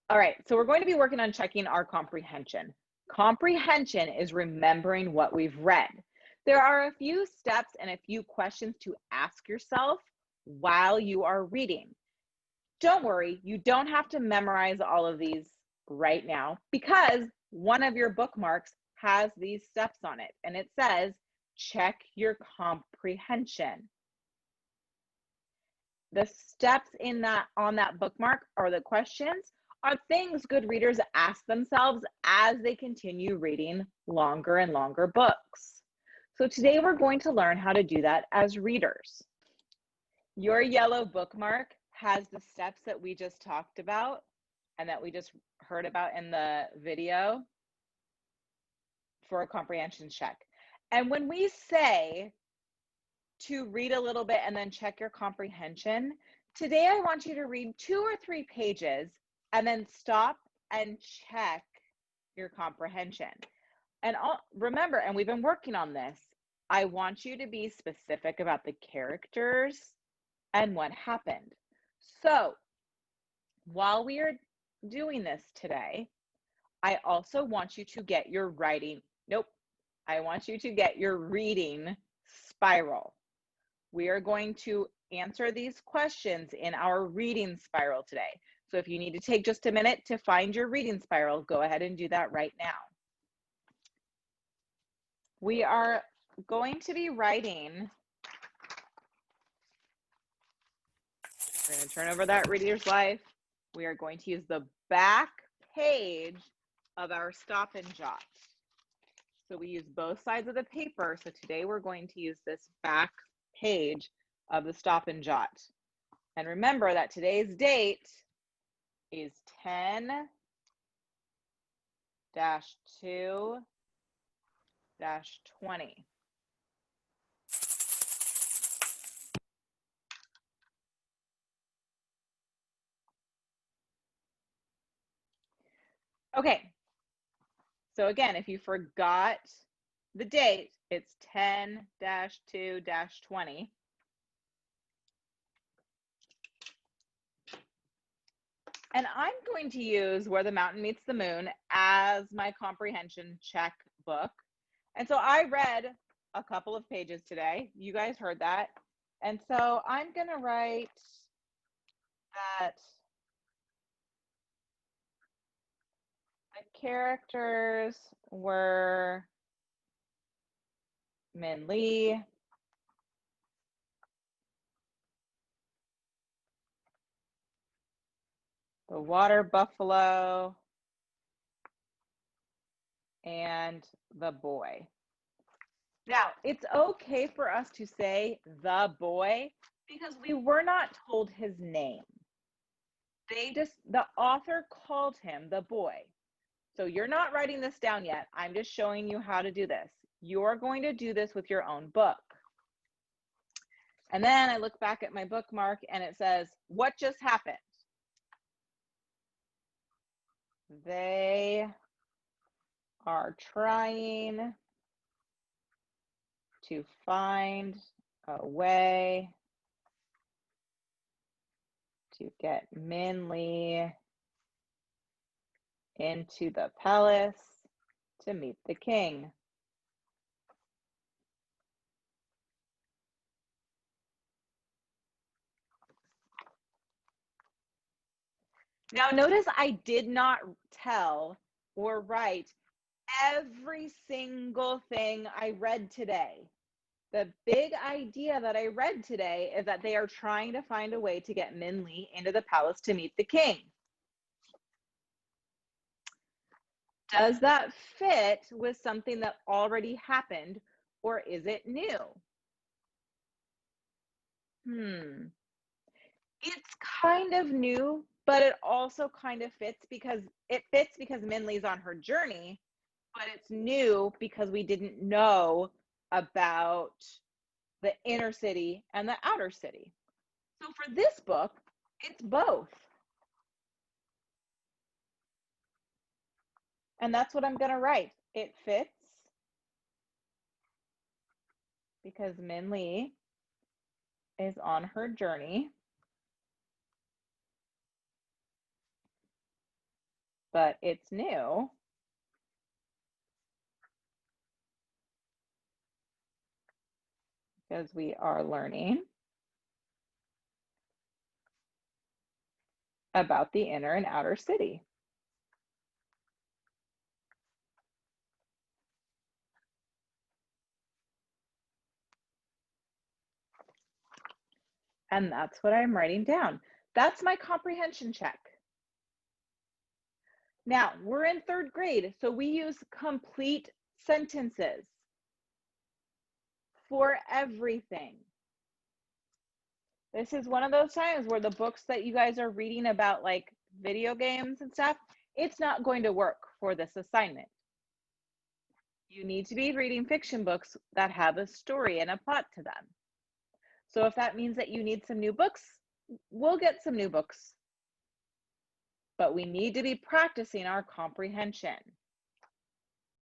All right, so we're going to be working on checking our comprehension. Comprehension is remembering what we've read. There are a few steps and a few questions to ask yourself while you are reading. Don't worry, you don't have to memorize all of these right now because one of your bookmarks has these steps on it and it says, check your comprehension. The steps in that on that bookmark or the questions are things good readers ask themselves as they continue reading longer and longer books. So today we're going to learn how to do that as readers. Your yellow bookmark has the steps that we just talked about and that we just heard about in the video for a comprehension check. And when we say to read a little bit and then check your comprehension, today I want you to read 2 or 3 pages and then stop and check your comprehension. And remember, and we've been working on this, I want you to be specific about the characters and what happened. So while we are doing this today, I also want you to get your I want you to get your reading spiral. We are going to answer these questions in our reading spiral today. So if you need to take just a minute to find your reading spiral, go ahead and do that right now. We are going to be writing, we're going to turn over that Reader's Life. We are going to use the back page of our Stop and Jot. So we use both sides of the paper. So today we're going to use this back page of the Stop and Jot. And remember that today's date is 10-2-20. Okay, so again, if you forgot the date, it's 10-2-20. And I'm going to use Where the Mountain Meets the Moon as my comprehension check book. And so I read a couple of pages today. You guys heard that. And so I'm going to write that the characters were Min Lee, the water buffalo, and the boy. Now, it's okay for us to say the boy because we were not told his name. The author called him the boy. So you're not writing this down yet. I'm just showing you how to do this. You're going to do this with your own book. And then I look back at my bookmark and it says, what just happened? They are trying to find a way to get Min Lee into the palace to meet the king. Now notice I did not tell or write every single thing I read today. The big idea that I read today is that they are trying to find a way to get Min Lee into the palace to meet the king. Does that fit with something that already happened, or is it new? It's kind of new, but it also kind of fits because Min Lee's on her journey, but it's new because we didn't know about the inner city and the outer city. So for this book, it's both. And that's what I'm going to write. It fits because Min Lee is on her journey. but it's new. Because we are learning about the inner and outer city. And that's what I'm writing down. That's my comprehension check. Now, we're in 3rd grade, so we use complete sentences for everything. This is one of those times where the books that you guys are reading about, like video games and stuff, it's not going to work for this assignment. You need to be reading fiction books that have a story and a plot to them. So if that means that you need some new books, we'll get some new books. But we need to be practicing our comprehension.